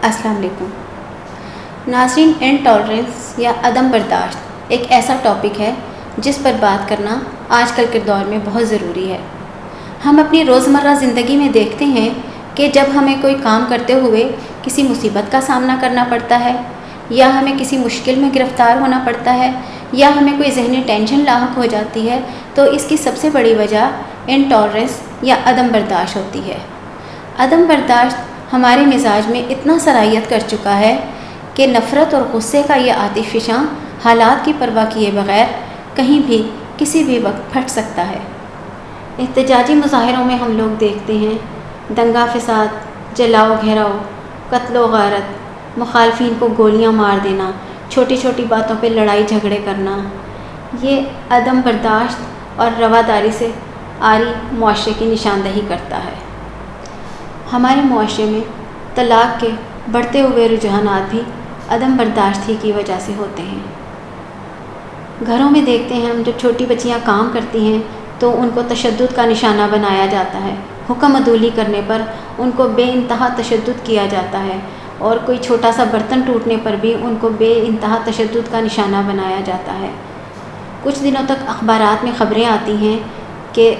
السلام علیکم ناظرین، انٹالرنس یا عدم برداشت ایک ایسا ٹاپک ہے جس پر بات کرنا آج کل کے دور میں بہت ضروری ہے۔ ہم اپنی روزمرہ زندگی میں دیکھتے ہیں کہ جب ہمیں کوئی کام کرتے ہوئے کسی مصیبت کا سامنا کرنا پڑتا ہے، یا ہمیں کسی مشکل میں گرفتار ہونا پڑتا ہے، یا ہمیں کوئی ذہنی ٹینشن لاحق ہو جاتی ہے، تو اس کی سب سے بڑی وجہ انٹالرنس یا عدم برداشت ہوتی ہے۔ عدم برداشت ہمارے مزاج میں اتنا صلاحیت کر چکا ہے کہ نفرت اور غصے کا یہ آتش فشاں حالات کی پرواہ کیے بغیر کہیں بھی کسی بھی وقت پھٹ سکتا ہے۔ احتجاجی مظاہروں میں ہم لوگ دیکھتے ہیں دنگا فساد، جلاؤ گھیراؤ، قتل و غارت، مخالفین کو گولیاں مار دینا، چھوٹی چھوٹی باتوں پہ لڑائی جھگڑے کرنا، یہ عدم برداشت اور رواداری سے عاری معاشرے کی نشاندہی کرتا ہے۔ ہمارے معاشرے میں طلاق کے بڑھتے ہوئے رجحانات بھی عدم برداشت ہی کی وجہ سے ہوتے ہیں۔ گھروں میں دیکھتے ہیں ہم، جب چھوٹی بچیاں کام کرتی ہیں تو ان کو تشدد کا نشانہ بنایا جاتا ہے، حکم عدولی کرنے پر ان کو بے انتہا تشدد کیا جاتا ہے، اور کوئی چھوٹا سا برتن ٹوٹنے پر بھی ان کو بے انتہا تشدد کا نشانہ بنایا جاتا ہے۔ کچھ دنوں تک اخبارات میں خبریں آتی ہیں کہ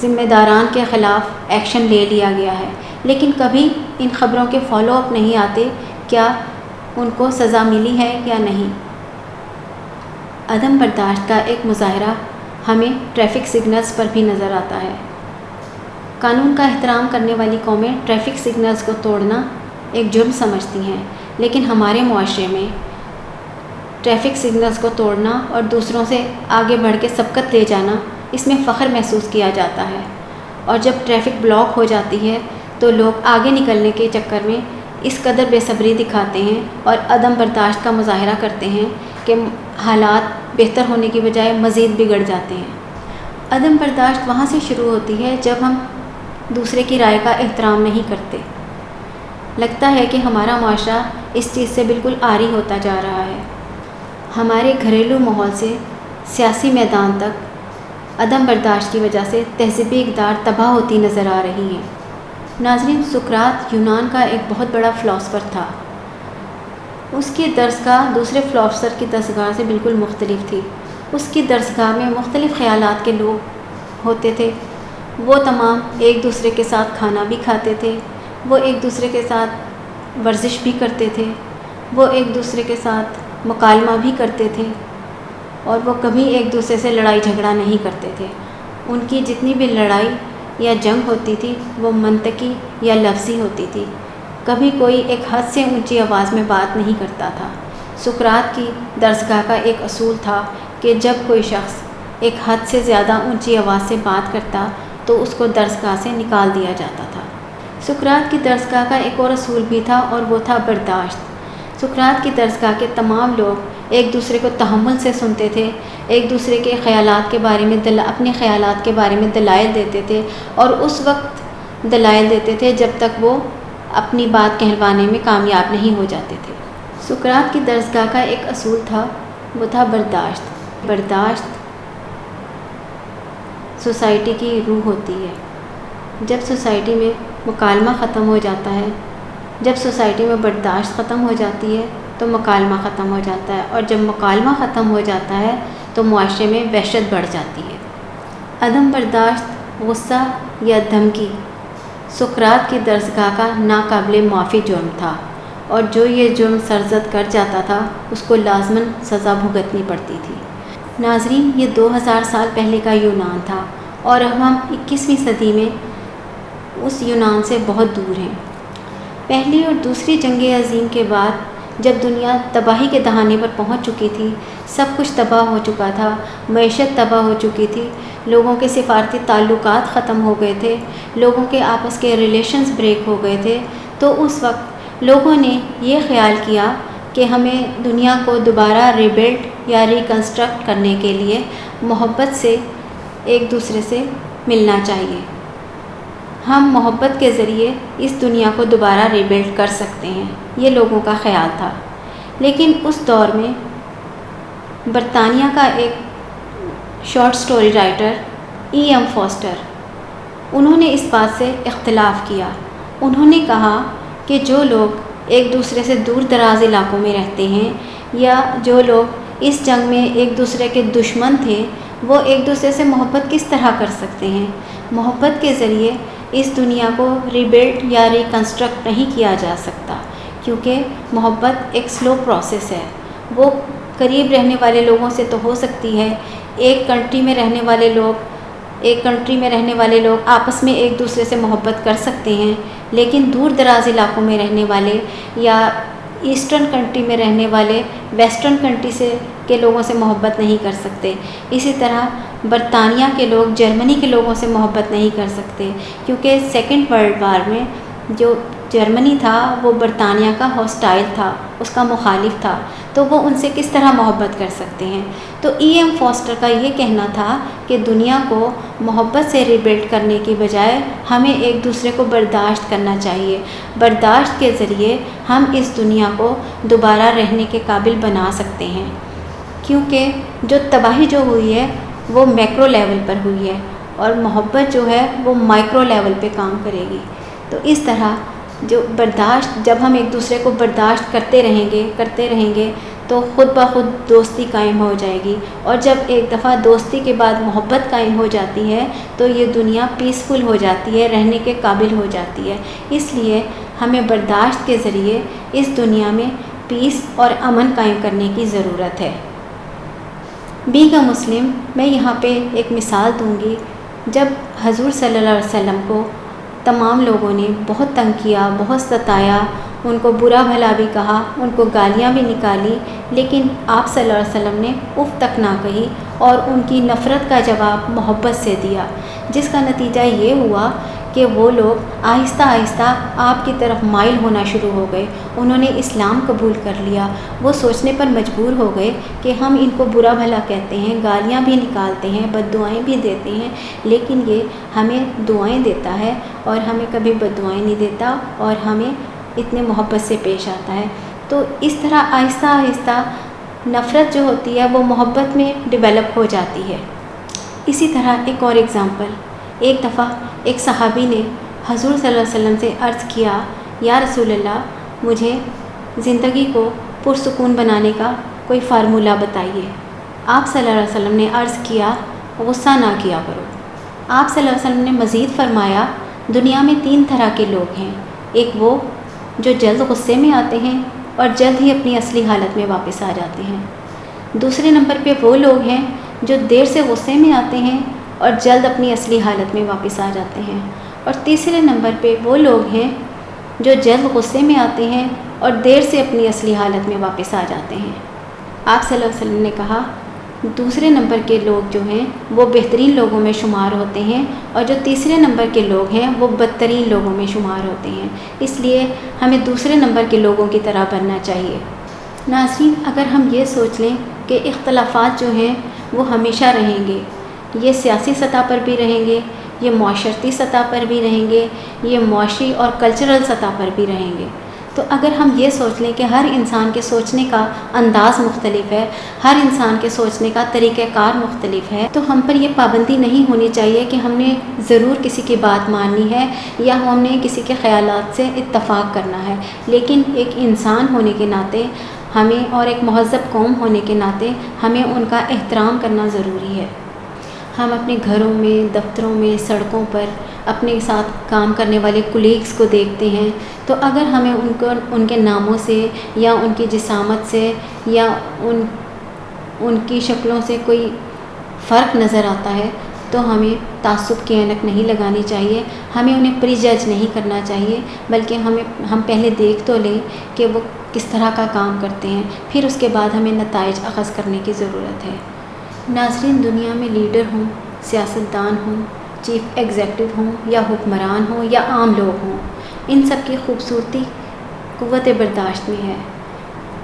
ذمہ داران کے خلاف ایکشن لے لیا گیا ہے، لیکن کبھی ان خبروں کے فالو اپ نہیں آتے، کیا ان کو سزا ملی ہے یا نہیں۔ عدم برداشت کا ایک مظاہرہ ہمیں ٹریفک سگنلز پر بھی نظر آتا ہے۔ قانون کا احترام کرنے والی قومیں ٹریفک سگنلز کو توڑنا ایک جرم سمجھتی ہیں، لیکن ہمارے معاشرے میں ٹریفک سگنلز کو توڑنا اور دوسروں سے آگے بڑھ کے سبقت لے جانا، اس میں فخر محسوس کیا جاتا ہے، اور جب ٹریفک بلاک ہو جاتی ہے تو لوگ آگے نکلنے کے چکر میں اس قدر بے صبری دکھاتے ہیں اور عدم برداشت کا مظاہرہ کرتے ہیں کہ حالات بہتر ہونے کی بجائے مزید بگڑ جاتے ہیں۔ عدم برداشت وہاں سے شروع ہوتی ہے جب ہم دوسرے کی رائے کا احترام نہیں کرتے۔ لگتا ہے کہ ہمارا معاشرہ اس چیز سے بالکل عاری ہوتا جا رہا ہے۔ ہمارے گھریلو ماحول سے سیاسی میدان تک عدم برداشت کی وجہ سے تہذیبی اقدار تباہ ہوتی نظر آ رہی ہیں۔ ناظرین، سقراط یونان کا ایک بہت بڑا فلاسفر تھا۔ اس کی درسگاہ دوسرے فلاسفر کی درسگاہ سے بالکل مختلف تھی۔ اس کی درسگاہ میں مختلف خیالات کے لوگ ہوتے تھے۔ وہ تمام ایک دوسرے کے ساتھ کھانا بھی کھاتے تھے، وہ ایک دوسرے کے ساتھ ورزش بھی کرتے تھے، وہ ایک دوسرے کے ساتھ مکالمہ بھی کرتے تھے، اور وہ کبھی ایک دوسرے سے لڑائی جھگڑا نہیں کرتے تھے۔ ان کی جتنی بھی لڑائی یا جنگ ہوتی تھی وہ منطقی یا لفظی ہوتی تھی، کبھی کوئی ایک حد سے اونچی آواز میں بات نہیں کرتا تھا۔ سقراط کی درسگاہ کا ایک اصول تھا کہ جب کوئی شخص ایک حد سے زیادہ اونچی آواز سے بات کرتا تو اس کو درسگاہ سے نکال دیا جاتا تھا۔ سقراط کی درسگاہ کا ایک اور اصول بھی تھا، اور وہ تھا برداشت۔ سقراط کی درسگاہ کے تمام لوگ ایک دوسرے کو تحمل سے سنتے تھے، ایک دوسرے کے خیالات کے بارے میں اپنے خیالات کے بارے میں دلائل دیتے تھے، اور اس وقت دلائل دیتے تھے جب تک وہ اپنی بات کہلوانے میں کامیاب نہیں ہو جاتے تھے۔ سقراط کی درسگاہ کا ایک اصول تھا، وہ تھا برداشت۔ برداشت سوسائٹی کی روح ہوتی ہے۔ جب سوسائٹی میں مکالمہ ختم ہو جاتا ہے، جب سوسائٹی میں برداشت ختم ہو جاتی ہے تو مکالمہ ختم ہو جاتا ہے، اور جب مکالمہ ختم ہو جاتا ہے تو معاشرے میں وحشت بڑھ جاتی ہے۔ عدم برداشت، غصہ یا دھمکی سقراط کی درسگاہ کا ناقابل معافی جرم تھا، اور جو یہ جرم سرزد کر جاتا تھا اس کو لازماً سزا بھگتنی پڑتی تھی۔ ناظرین، یہ 2000 سال پہلے کا یونان تھا، اور اب ہم 21ویں صدی میں اس یونان سے بہت دور ہیں۔ پہلی اور دوسری جنگ عظیم کے بعد جب دنیا تباہی کے دہانے پر پہنچ چکی تھی، سب کچھ تباہ ہو چکا تھا، معیشت تباہ ہو چکی تھی، لوگوں کے سفارتی تعلقات ختم ہو گئے تھے، لوگوں کے آپس کے ریلیشنز بریک ہو گئے تھے، تو اس وقت لوگوں نے یہ خیال کیا کہ ہمیں دنیا کو دوبارہ ریبلڈ یا ریکنسٹرکٹ کرنے کے لیے محبت سے ایک دوسرے سے ملنا چاہیے۔ ہم محبت کے ذریعے اس دنیا کو دوبارہ ریبلڈ کر سکتے ہیں، یہ لوگوں کا خیال تھا۔ لیکن اس دور میں برطانیہ کا ایک short story writer M Forster, انہوں نے اس بات سے اختلاف کیا۔ انہوں نے کہا کہ جو لوگ ایک دوسرے سے دور دراز علاقوں میں رہتے ہیں، یا جو لوگ اس جنگ میں ایک دوسرے کے دشمن تھے، وہ ایک دوسرے سے محبت کس طرح کر سکتے ہیں؟ محبت کے ذریعے اس دنیا کو ریبلڈ یا ریکنسٹرکٹ نہیں کیا جا سکتا، کیونکہ محبت ایک سلو پروسیس ہے۔ وہ قریب رہنے والے لوگوں سے تو ہو سکتی ہے، ایک کنٹری میں رہنے والے لوگ آپس میں ایک دوسرے سے محبت کر سکتے ہیں، لیکن دور دراز علاقوں میں رہنے والے یا ایسٹرن کنٹری میں رہنے والے ویسٹرن کنٹری کے لوگوں سے محبت نہیں کر سکتے۔ اسی طرح برطانیہ کے لوگ جرمنی کے لوگوں سے محبت نہیں کر سکتے، کیونکہ سیکنڈ ورلڈ وار میں جو جرمنی تھا وہ برطانیہ کا ہاسٹائل تھا، اس کا مخالف تھا، تو وہ ان سے کس طرح محبت کر سکتے ہیں؟ تو ای ایم فاسٹر کا یہ کہنا تھا کہ دنیا کو محبت سے ریبلڈ کرنے کی بجائے ہمیں ایک دوسرے کو برداشت کرنا چاہیے۔ برداشت کے ذریعے ہم اس دنیا کو دوبارہ رہنے کے قابل بنا سکتے ہیں، کیونکہ جو تباہی جو ہوئی ہے وہ میکرو لیول پر ہوئی ہے، اور محبت جو ہے وہ مائکرو لیول پہ کام کرے گی۔ تو اس طرح جب ہم ایک دوسرے کو برداشت کرتے رہیں گے تو خود بخود دوستی قائم ہو جائے گی، اور جب ایک دفعہ دوستی کے بعد محبت قائم ہو جاتی ہے تو یہ دنیا پیسفل ہو جاتی ہے، رہنے کے قابل ہو جاتی ہے۔ اس لیے ہمیں برداشت کے ذریعے اس دنیا میں پیس اور امن قائم کرنے کی ضرورت ہے۔ بینگ اے مسلم، میں یہاں پہ ایک مثال دوں گی۔ جب حضور صلی اللہ علیہ وسلم کو تمام لوگوں نے بہت تنگ کیا، بہت ستایا، ان کو برا بھلا بھی کہا، ان کو گالیاں بھی نکالی، لیکن آپ صلی اللہ علیہ وسلم نے اف تک نہ کہی اور ان کی نفرت کا جواب محبت سے دیا، جس کا نتیجہ یہ ہوا کہ وہ لوگ آہستہ آہستہ آپ کی طرف مائل ہونا شروع ہو گئے۔ انہوں نے اسلام قبول کر لیا۔ وہ سوچنے پر مجبور ہو گئے کہ ہم ان کو برا بھلا کہتے ہیں، گالیاں بھی نکالتے ہیں، بد دعائیں بھی دیتے ہیں، لیکن یہ ہمیں دعائیں دیتا ہے اور ہمیں کبھی بد دعائیں نہیں دیتا، اور ہمیں اتنے محبت سے پیش آتا ہے۔ تو اس طرح آہستہ آہستہ نفرت جو ہوتی ہے وہ محبت میں ڈیولپ ہو جاتی ہے۔ اسی طرح ایک اور ایگزامپل، ایک دفعہ ایک صحابی نے حضور صلی اللہ علیہ وسلم سے عرض کیا، یا رسول اللہ، مجھے زندگی کو پرسکون بنانے کا کوئی فارمولہ بتائیے۔ آپ صلی اللہ علیہ وسلم نے عرض کیا، غصہ نہ کیا کرو۔ آپ صلی اللہ علیہ وسلم نے مزید فرمایا، دنیا میں 3 طرح کے لوگ ہیں، ایک وہ جو جلد غصے میں آتے ہیں اور جلد ہی اپنی اصلی حالت میں واپس آ جاتے ہیں۔ دوسرے نمبر پہ وہ لوگ ہیں جو دیر سے غصے میں آتے ہیں اور جلد اپنی اصلی حالت میں واپس آ جاتے ہیں، اور تیسرے نمبر پہ وہ لوگ ہیں جو جلد غصے میں آتے ہیں اور دیر سے اپنی اصلی حالت میں واپس آ جاتے ہیں۔ آپ صلی اللہ علیہ وسلم نے کہا، دوسرے نمبر کے لوگ جو ہیں وہ بہترین لوگوں میں شمار ہوتے ہیں، اور جو تیسرے نمبر کے لوگ ہیں وہ بدترین لوگوں میں شمار ہوتے ہیں۔ اس لیے ہمیں دوسرے نمبر کے لوگوں کی طرح بننا چاہیے۔ ناظرین، اگر ہم یہ سوچ لیں کہ اختلافات جو ہیں وہ ہمیشہ رہیں گے، یہ سیاسی سطح پر بھی رہیں گے، یہ معاشرتی سطح پر بھی رہیں گے، یہ معاشی اور کلچرل سطح پر بھی رہیں گے، تو اگر ہم یہ سوچ لیں کہ ہر انسان کے سوچنے کا انداز مختلف ہے، ہر انسان کے سوچنے کا طریقہ کار مختلف ہے، تو ہم پر یہ پابندی نہیں ہونی چاہیے کہ ہم نے ضرور کسی کی بات ماننی ہے یا ہم نے کسی کے خیالات سے اتفاق کرنا ہے، لیکن ایک انسان ہونے کے ناطے ہمیں اور ایک مہذب قوم ہونے کے ناطے ہمیں ان کا احترام کرنا ضروری ہے۔ ہم اپنے گھروں میں، دفتروں میں، سڑکوں پر اپنے ساتھ کام کرنے والے کولیگز کو دیکھتے ہیں، تو اگر ہمیں ان کے ناموں سے یا ان کی جسامت سے یا ان کی شکلوں سے کوئی فرق نظر آتا ہے تو ہمیں تعصب کی اینک نہیں لگانی چاہیے، ہمیں انہیں پری جج نہیں کرنا چاہیے، بلکہ ہم پہلے دیکھ تو لیں کہ وہ کس طرح کا کام کرتے ہیں، پھر اس کے بعد ہمیں نتائج اخذ کرنے کی ضرورت ہے۔ ناظرین، دنیا میں لیڈر ہوں، سیاستدان ہوں، چیف ایگزیکٹو ہوں یا حکمران ہوں یا عام لوگ ہوں، ان سب کی خوبصورتی قوت برداشت میں ہے۔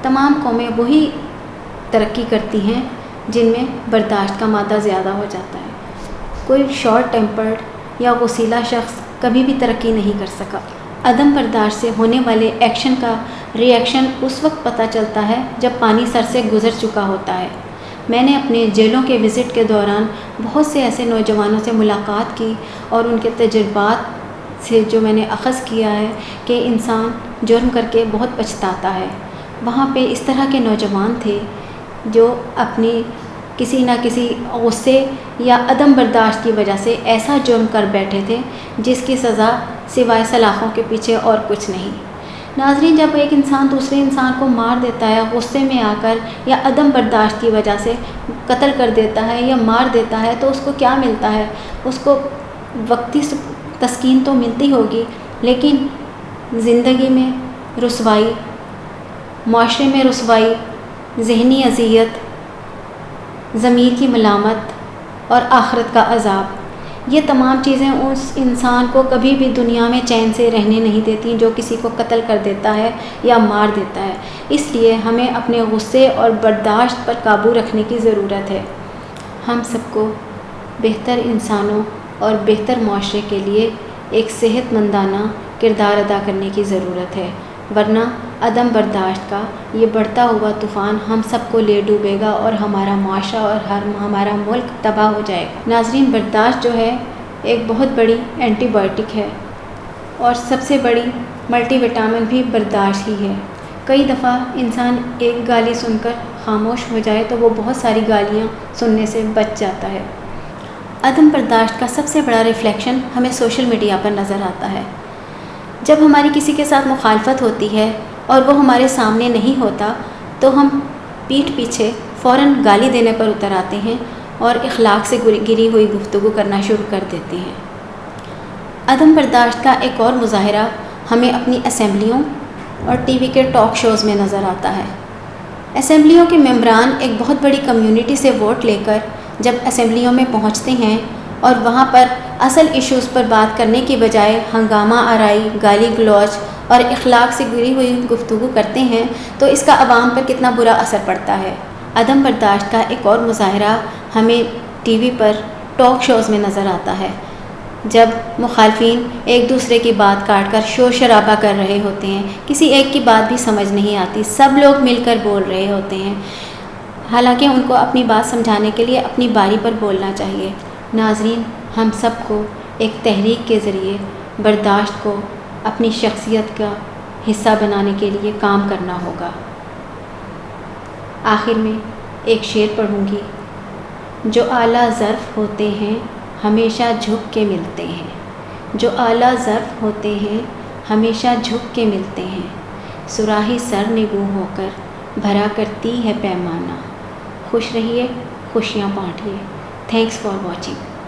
تمام قومیں وہی ترقی کرتی ہیں جن میں برداشت کا مادہ زیادہ ہو جاتا ہے۔ کوئی شارٹ ٹیمپرڈ یا غصیلا شخص کبھی بھی ترقی نہیں کر سکا۔ عدم برداشت سے ہونے والے ایکشن کا ری ایکشن اس وقت پتہ چلتا ہے جب پانی سر سے گزر چکا ہوتا ہے۔ میں نے اپنے جیلوں کے وزٹ کے دوران بہت سے ایسے نوجوانوں سے ملاقات کی اور ان کے تجربات سے جو میں نے اخذ کیا ہے کہ انسان جرم کر کے بہت پچھتاتا ہے، وہاں پہ اس طرح کے نوجوان تھے جو اپنی کسی نہ کسی غصے یا عدم برداشت کی وجہ سے ایسا جرم کر بیٹھے تھے جس کی سزا سوائے سلاخوں کے پیچھے اور کچھ نہیں۔ ناظرین، جب ایک انسان دوسرے انسان کو مار دیتا ہے غصے میں آ کر یا عدم برداشت کی وجہ سے قتل کر دیتا ہے یا مار دیتا ہے تو اس کو کیا ملتا ہے؟ اس کو وقتی تسکین تو ملتی ہوگی، لیکن زندگی میں رسوائی، معاشرے میں رسوائی، ذہنی اذیت، ضمیر کی ملامت اور آخرت کا عذاب، یہ تمام چیزیں اس انسان کو کبھی بھی دنیا میں چین سے رہنے نہیں دیتی جو کسی کو قتل کر دیتا ہے یا مار دیتا ہے۔ اس لیے ہمیں اپنے غصے اور برداشت پر قابو رکھنے کی ضرورت ہے۔ ہم سب کو بہتر انسانوں اور بہتر معاشرے کے لیے ایک صحت مندانہ کردار ادا کرنے کی ضرورت ہے، ورنہ عدم برداشت کا یہ بڑھتا ہوا طوفان ہم سب کو لے ڈوبے گا اور ہمارا معاشرہ اور ہمارا ملک تباہ ہو جائے گا۔ ناظرین، برداشت جو ہے ایک بہت بڑی اینٹی بائیوٹک ہے اور سب سے بڑی ملٹی وٹامن بھی برداشت ہی ہے۔ کئی دفعہ انسان ایک گالی سن کر خاموش ہو جائے تو وہ بہت ساری گالیاں سننے سے بچ جاتا ہے۔ عدم برداشت کا سب سے بڑا ریفلیکشن ہمیں سوشل میڈیا پر نظر آتا ہے۔ جب ہماری کسی کے ساتھ مخالفت ہوتی ہے اور وہ ہمارے سامنے نہیں ہوتا تو ہم پیٹھ پیچھے فوراً گالی دینے پر اتر آتے ہیں اور اخلاق سے گری ہوئی گفتگو کرنا شروع کر دیتے ہیں۔ عدم برداشت کا ایک اور مظاہرہ ہمیں اپنی اسمبلیوں اور ٹی وی کے ٹاک شوز میں نظر آتا ہے۔ اسمبلیوں کے ممبران ایک بہت بڑی کمیونٹی سے ووٹ لے کر جب اسمبلیوں میں پہنچتے ہیں اور وہاں پر اصل ایشوز پر بات کرنے کی بجائے ہنگامہ آرائی، گالی گلوچ اور اخلاق سے گری ہوئی گفتگو کرتے ہیں تو اس کا عوام پر کتنا برا اثر پڑتا ہے۔ عدم برداشت کا ایک اور مظاہرہ ہمیں ٹی وی پر ٹاک شوز میں نظر آتا ہے، جب مخالفین ایک دوسرے کی بات کاٹ کر شور شرابہ کر رہے ہوتے ہیں، کسی ایک کی بات بھی سمجھ نہیں آتی، سب لوگ مل کر بول رہے ہوتے ہیں، حالانکہ ان کو اپنی بات سمجھانے کے لیے اپنی باری پر بولنا چاہیے۔ ناظرین، ہم سب کو ایک تحریک کے ذریعے برداشت کو اپنی شخصیت کا حصہ بنانے کے لیے کام کرنا ہوگا۔ آخر میں ایک شعر پڑھوں گی: جو اعلیٰ ظرف ہوتے ہیں ہمیشہ جھک کے ملتے ہیں، جو اعلیٰ ظرف ہوتے ہیں ہمیشہ جھک کے ملتے ہیں، صراحی سر نگوں ہو کر بھرا کرتی ہے پیمانہ، خوش رہیے، خوشیاں بانٹیے۔ Thanks for watching.